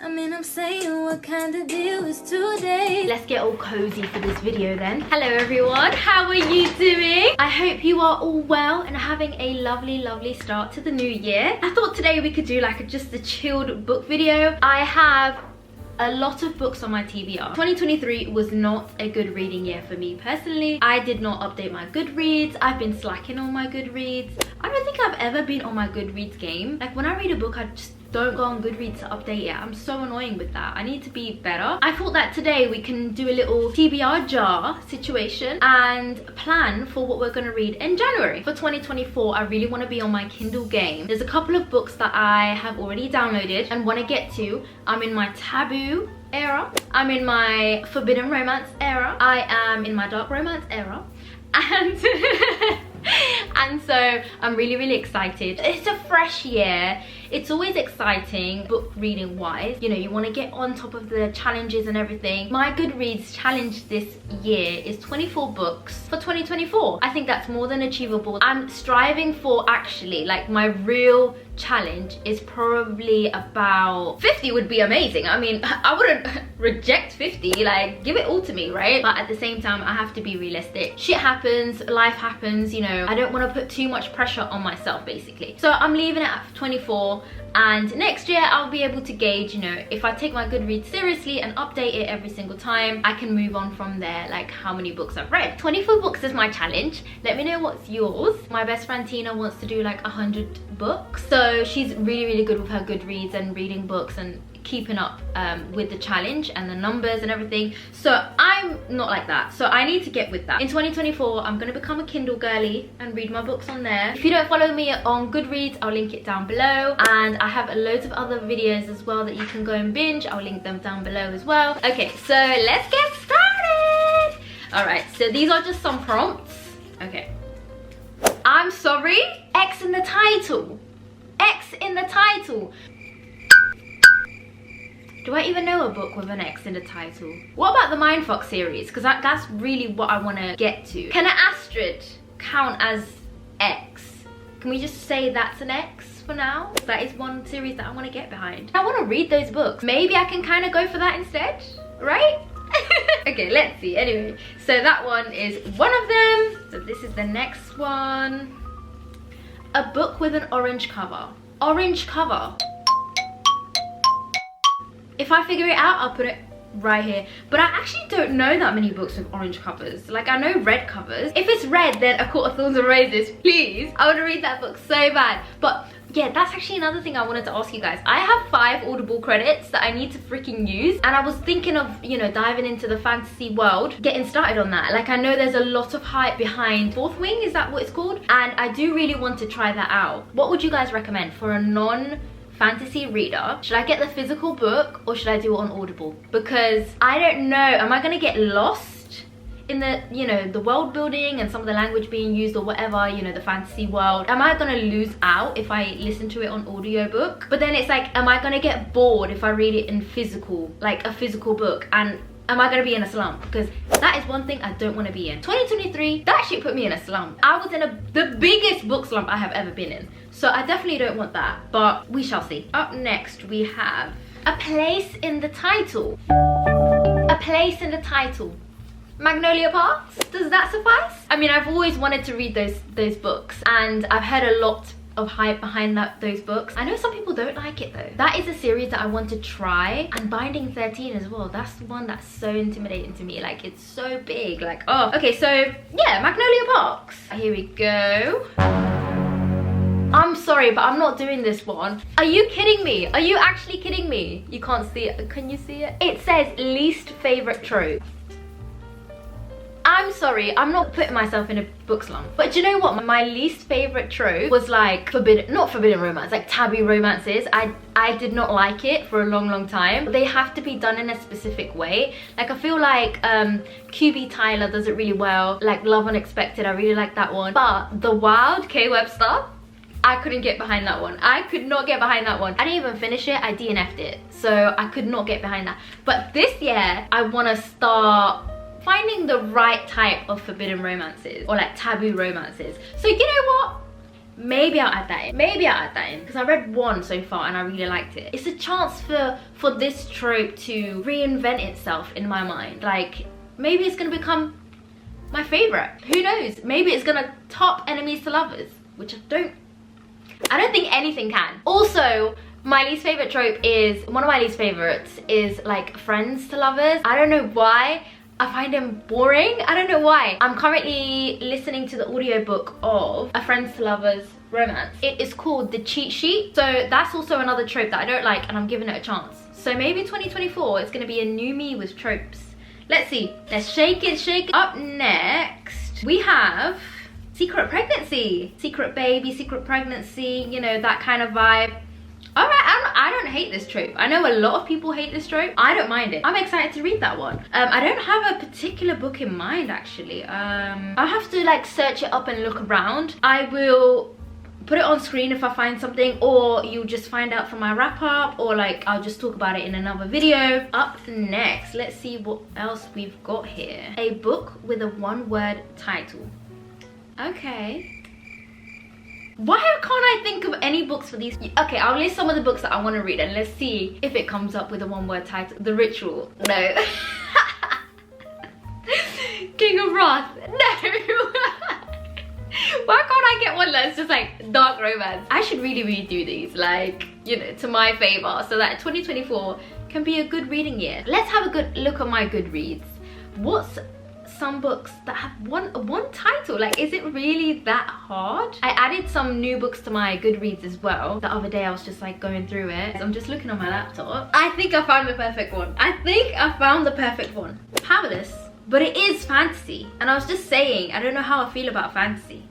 I'm saying, what kind of deal is today? Let's get all cozy for this video then. Hello everyone, how are you doing? I hope you are all well and having a lovely start to the new year. I thought today we could do like just a chilled book video. I have a lot of books on my TBR. 2023 was not a good reading year for me personally. I did not update my Goodreads. I've been slacking on my Goodreads. I don't think I've ever been on my Goodreads game. Like when I read a book, I just don't go on Goodreads to update it. I'm so annoying with that. I need to be better. I thought that today we can do a little TBR jar situation and plan for what we're gonna read in January. For 2024, I really want to be on my Kindle game. There's a couple of books that I have already downloaded and want to get to. I'm in my taboo era. I'm in my forbidden romance era. I am in my dark romance era. And and so I'm really excited. It's a fresh year. It's always exciting book reading wise. You know, you want to get on top of the challenges and everything. My Goodreads challenge this year is 24 books for 2024. I think that's more than achievable. I'm striving for, actually, like my real challenge is probably about 50 would be amazing. I mean, I wouldn't reject 50, like give it all to me, right? But at the same time, I have to be realistic. Shit happens, life happens, you know. I don't want to put too much pressure on myself basically. So I'm leaving it at 24, and next year I'll be able to gauge, you know, if I take my Goodreads seriously and update it every single time, I can move on from there, like how many books I've read. 24 books is my challenge. Let me know what's yours. My best friend Tina wants to do like 100 books, so she's really good with her Goodreads and reading books and keeping up with the challenge and the numbers and everything. So I'm not like that, so I need to get with that. In 2024, I'm gonna become a Kindle girly and read my books on there. If you don't follow me on Goodreads, I'll link it down below, and I have loads of other videos as well that you can go and binge. I'll link them down below as well. Okay, so let's get started. All right, so these are just some prompts. Okay, I'm sorry, X in the title. X in the title. Do I even know a book with an X in the title? What about the Mindfuck series? Because that's really what I want to get to. Can an Astrid count as X? Can we just say that's an X for now? That is one series that I want to get behind. I want to read those books. Maybe I can kind of go for that instead, right? Okay, let's see. Anyway, so that one is one of them. So this is the next one. A book with an orange cover. Orange cover. If I figure it out, I'll put it right here. But I actually don't know that many books with orange covers. Like, I know red covers. If it's red, then A Court of Thorns and Roses, please. I want to read that book so bad. But yeah, that's actually another thing I wanted to ask you guys. I have 5 Audible credits that I need to freaking use. And I was thinking of, you know, diving into the fantasy world, getting started on that. Like, I know there's a lot of hype behind Fourth Wing, is that what it's called? And I do really want to try that out. What would you guys recommend for a non-fantasy reader? Should I get the physical book or should I do it on Audible? Because I don't know, am I gonna get lost in the, you know, the world building and some of the language being used or whatever, you know, the fantasy world? Am I gonna lose out if I listen to it on audiobook? But then it's like, am I gonna get bored if I read it in physical, like a physical book? And am I gonna be in a slump? Because that is one thing I don't want to be in. 2023, that shit put me in a slump. I was in the biggest book slump I have ever been in. So I definitely don't want that, but we shall see. Up next, we have A Place in the Title. A Place in the Title. Magnolia Parks? Does that suffice? I mean, I've always wanted to read those books, and I've heard a lot of hype behind those books. I know some people don't like it though. That is a series that I want to try. And Binding 13 as well. That's the one that's so intimidating to me. Like, it's so big. Like, oh. Okay, so yeah, Magnolia Parks. Here we go. I'm sorry, but I'm not doing this one. Are you kidding me? Are you actually kidding me? You can't see it. Can you see it? It says least favorite trope. I'm sorry, I'm not putting myself in a book slump. But do you know what? My least favorite trope was like not forbidden romance, like taboo romances. I did not like it for a long time. They have to be done in a specific way. Like, I feel like QB Tyler does it really well. Like Love Unexpected, I really like that one. But The Wild, K. Webster, I couldn't get behind that one. I could not get behind that one. I didn't even finish it, I DNF'd it. So I could not get behind that. But this year, I want to start finding the right type of forbidden romances or like taboo romances. So you know what? maybe I'll add that in. Maybe I'll add that in because I read one so far and I really liked it. It's a chance for this trope to reinvent itself in my mind. Like, maybe it's gonna become my favorite. Who knows? Maybe it's gonna top enemies to lovers, which I don't think anything can. Also, my least favorite trope is, one of my least favorites is like friends to lovers. I don't know why. I find them boring. I don't know why. I'm currently listening to the audiobook of A Friends to Lovers romance. It is called The Cheat Sheet. So that's also another trope that I don't like and I'm giving it a chance. So maybe 2024 it's gonna be a new me with tropes. Let's see. Let's shake it, shake it. Up next, we have secret pregnancy. Secret baby, secret pregnancy, you know, that kind of vibe. Alright, I don't hate this trope. I know a lot of people hate this trope. I don't mind it. I'm excited to read that one. I don't have a particular book in mind, actually. I'll have to like search it up and look around. I will put it on screen if I find something, or you'll just find out from my wrap up, or like I'll just talk about it in another video. Up next, let's see what else we've got here. A book with a one-word title. Okay. Why can't I think of any books for these? Okay, I'll list some of the books that I want to read and let's see if it comes up with a one-word title. The Ritual. No. King of Wrath. No. Why can't I get one that's just like dark romance? I should really redo these, like, you know, to my favor, so that 2024 can be a good reading year. Let's have a good look at my Goodreads. What's some books that have one title? Like, is it really that hard? I added some new books to my Goodreads as well. The other day I was just like going through it. I'm just looking on my laptop. I think I found the perfect one. I think I found the perfect one. Powerless. But it is fantasy. And I was just saying, I don't know how I feel about fantasy.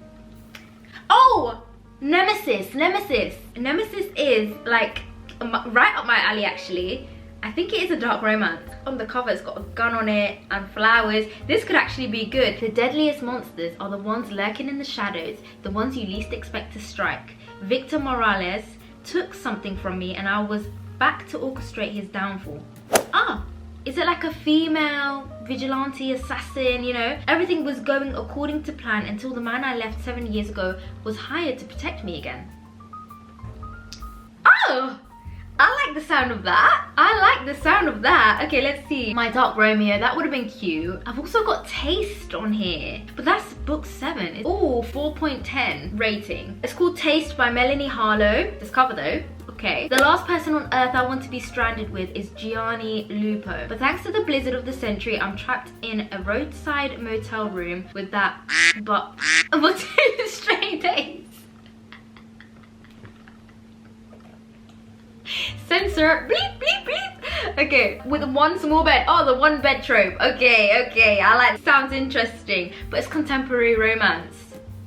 Oh! Nemesis. Nemesis. Nemesis is like right up my alley, actually. I think it is a dark romance. On the cover it's got a gun on it and flowers. This could actually be good. The deadliest monsters are the ones lurking in the shadows, the ones you least expect to strike. Victor Morales took something from me and I was back to orchestrate his downfall. Ah, is it like a female vigilante assassin, you know? Everything was going according to plan until the man I left 7 years ago was hired to protect me again. Oh! I like the sound of that. I like the sound of that. Okay, let's see. My Dark Romeo, that would have been cute. I've also got Taste on here, but that's book 7. Oh, 4.10 rating. It's called Taste by Melanie Harlow. This cover though. Okay. The last person on earth I want to be stranded with is Gianni Lupo. But thanks to the blizzard of the century, I'm trapped in a roadside motel room with that but for 2 straight days. Censor, bleep, bleep, bleep. Okay, with one small bed. Oh, the one bed trope. Okay, okay, I like, sounds interesting. But it's contemporary romance.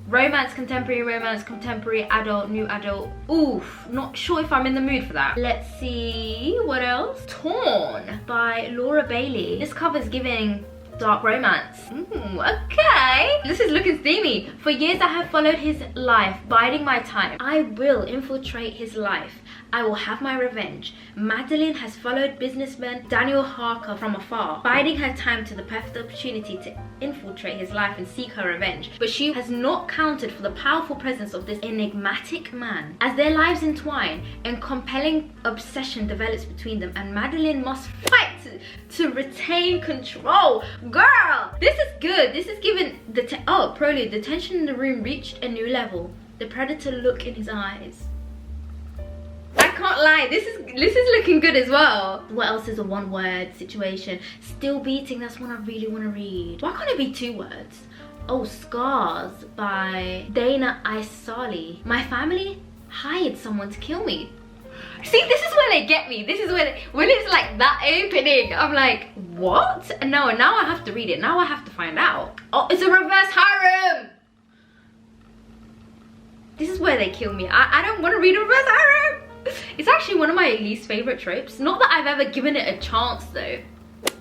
Romance, contemporary adult, new adult. Oof, not sure if I'm in the mood for that. Let's see, what else? Torn by Laura Bailey. This cover's giving dark romance. Okay. This is looking steamy. For years I have followed his life, biding my time. I will infiltrate his life. I will have my revenge. Madeline has followed businessman Daniel Harker from afar, biding her time to the perfect opportunity to infiltrate his life and seek her revenge. But she has not counted for the powerful presence of this enigmatic man. As their lives entwine and compelling obsession develops between them, and Madeline must fight to retain control. Girl, this is good. This is giving the prelude. The tension in the room reached a new level. The predator look in his eyes. I can't lie, this is looking good as well. What else is a one-word situation? Still Beating, that's one I really want to read. Why can't it be 2 words? Oh, Scars by Dana Isali. My family hired someone to kill me. See, this is where they get me. This is where when it's like that opening, I'm like, what? No, now I have to read it. Now I have to find out. Oh, it's a reverse harem. This is where they kill me. I don't want to read a reverse harem. It's actually one of my least favorite tropes. Not that I've ever given it a chance though.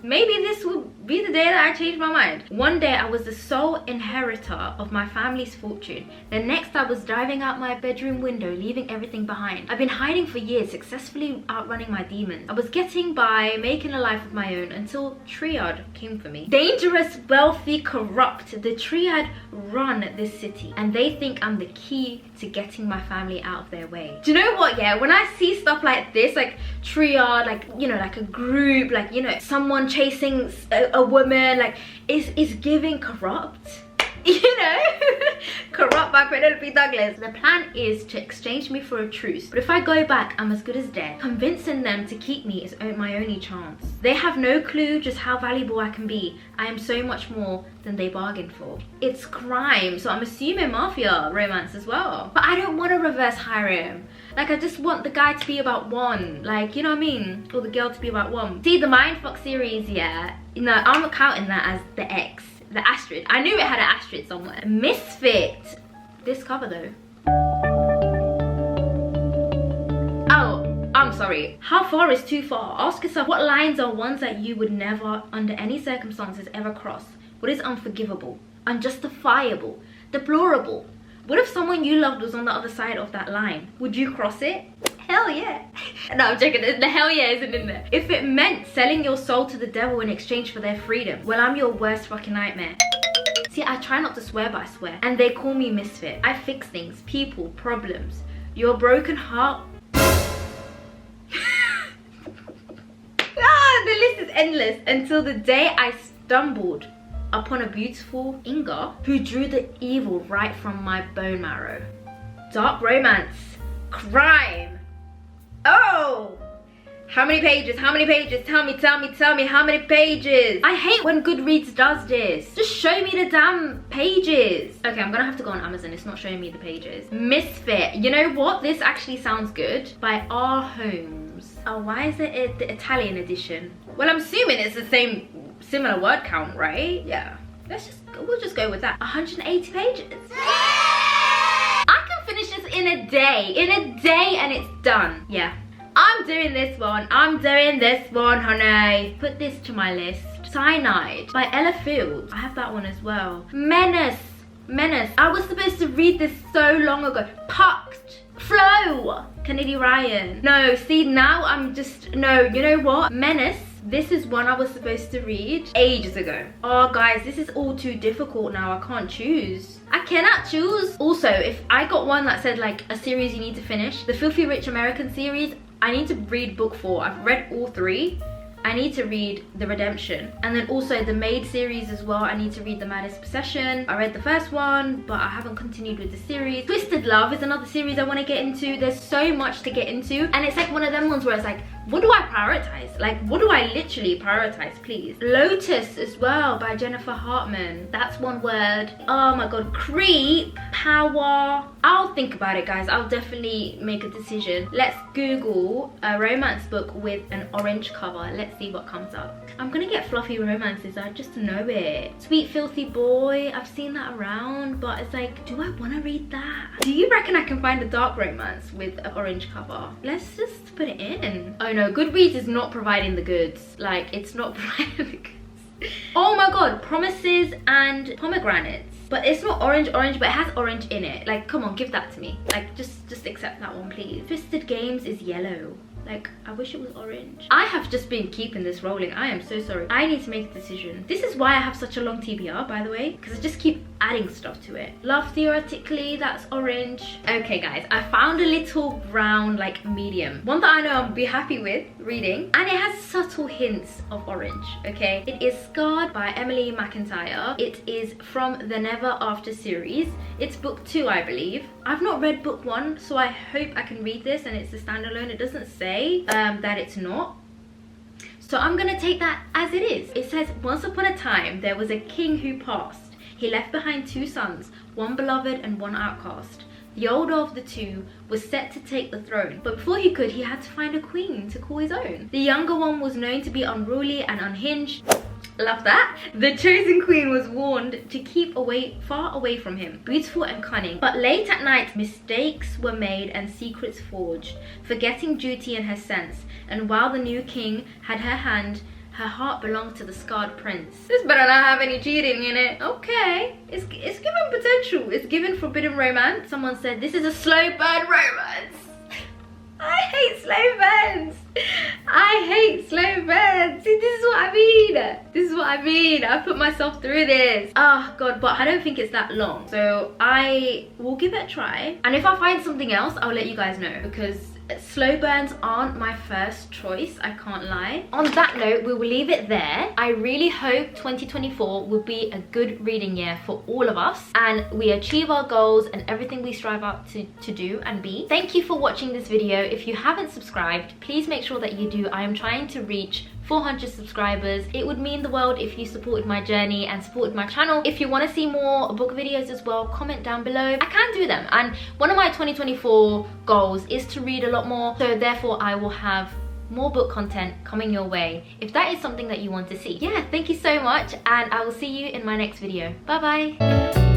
maybe this will be the day that I change my mind. One day I was the sole inheritor of my family's fortune. The next I was diving out my bedroom window, leaving everything behind. I've been hiding for years, successfully outrunning my demons. I was getting by, making a life of my own, until Triad came for me. Dangerous, wealthy, corrupt. The Triad run this city, and they think I'm the key to getting my family out of their way. Do you know what, yeah, when I see stuff like this, like Triad, like, you know, like a group, like, you know, someone chasing a woman, like, is giving corrupt. You know, corrupt by Penelope Douglas. The plan is to exchange me for a truce, but if I go back, I'm as good as dead. Convincing them to keep me is my only chance. They have no clue just how valuable I can be. I am so much more than they bargained for. It's crime, so I'm assuming mafia romance as well. But I don't want to reverse harem. Like, I just want the guy to be about one, like, you know what I mean, or the girl to be about one. See, the Mindfuck series, yeah, you know, I'm counting that as the X. The asterisk. I knew it had an asterisk somewhere. Misfit. This cover though. Oh, I'm sorry. How far is too far? Ask yourself, what lines are ones that you would never, under any circumstances, ever cross? What is unforgivable, unjustifiable, deplorable? What if someone you loved was on the other side of that line? Would you cross it? Hell yeah. No, I'm joking. The hell yeah isn't in there. If it meant selling your soul to the devil in exchange for their freedom, well, I'm your worst fucking nightmare. See, I try not to swear, but I swear. And they call me misfit. I fix things, people, problems. Your broken heart. The list is endless. Until the day I stumbled upon a beautiful Inga who drew the evil right from my bone marrow. Dark romance. Crime. Oh, how many pages? How many pages? Tell me how many pages? I hate when Goodreads does this. Just show me the damn pages. Okay, I'm gonna have to go on Amazon. It's not showing me the pages. Misfit. You know what? This actually sounds good. By R. Holmes. Oh, why is it the Italian edition? Well, I'm assuming it's the similar word count, right? Yeah. We'll just go with that. 180 pages. I can finish this in a day, and it's done. Yeah, I'm doing this one. Honey. Put this to my list. Cyanide by Ella Fields. I have that one as well. Menace. I was supposed to read this so long ago. Pucked. Flow. Kennedy Ryan. No, see, now I'm just, no, you know what? Menace. This is one I was supposed to read ages ago. Oh guys, this is all too difficult now. I can't choose. I cannot choose. Also, if I got one that said like a series you need to finish, the Filthy Rich American series, I need to read book 4. I've read all 3. I need to read The Redemption. And then also the Maid series as well. I need to read The Maddest Possession. I read the first one, but I haven't continued with the series. Twisted Love is another series I want to get into. There's so much to get into. And it's like one of them ones where it's like, what do I prioritize? Like, what do I literally prioritize, please? Lotus as well by Jennifer Hartman. That's one word. Oh my god. Creep. Power. I'll think about it, guys. I'll definitely make a decision. Let's Google a romance book with an orange cover. Let's see what comes up. I'm gonna get fluffy romances. I just know it. Sweet Filthy Boy. I've seen that around, but it's like, do I want to read that? Do you reckon I can find a dark romance with an orange cover? Let's just put it in. Oh no, Goodreads is not providing the goods. Like, it's not providing the goods. Oh my god, Promises and Pomegranates. But it's not orange, but it has orange in it. Like, come on, give that to me. Like, just accept that one, please. Twisted Games is yellow. Like, I wish it was orange. I have just been keeping this rolling. I am so sorry. I need to make a decision. This is why I have such a long TBR, by the way, because I just keep adding stuff to it. Love Theoretically, that's orange. Okay, guys, I found a little brown, like, medium. One that I know I'll be happy with reading. And it has subtle hints of orange, okay? It is Scarred by Emily McIntyre. It is from the Never After series. It's book 2, I believe. I've not read book 1, so I hope I can read this and it's a standalone. It doesn't say that it's not. So I'm gonna take that as it is. It says, once upon a time, there was a king who passed. He left behind 2 sons, one beloved and one outcast. The older of the 2 was set to take the throne, but before he could, he had to find a queen to call his own. The younger one was known to be unruly and unhinged. Love that. The chosen queen was warned to keep far away from him, beautiful and cunning. But late at night, mistakes were made and secrets forged, forgetting duty and her sense. And while the new king had her hand, Her heart belongs to the scarred prince. This better not have any cheating in it. Okay. It's given potential. It's given forbidden romance. Someone said this is a slow burn romance. I hate slow burns. I hate slow burns. See, this is what I mean. This is what I mean. I put myself through this. Oh god, but I don't think it's that long. So I will give it a try. And if I find something else, I'll let you guys know, because slow burns aren't my first choice, I can't lie. On that note, we will leave it there. I really hope 2024 will be a good reading year for all of us, and we achieve our goals and everything we strive out to do and be. Thank you for watching this video. If you haven't subscribed, please make sure that you do. I am trying to reach 400 subscribers. It would mean the world if you supported my journey and supported my channel. If you want to see more book videos as well, comment down below. I can do them, and one of my 2024 goals is to read a lot more, so therefore I will have more book content coming your way if that is something that you want to see. Yeah, thank you so much, and I will see you in my next video. Bye bye.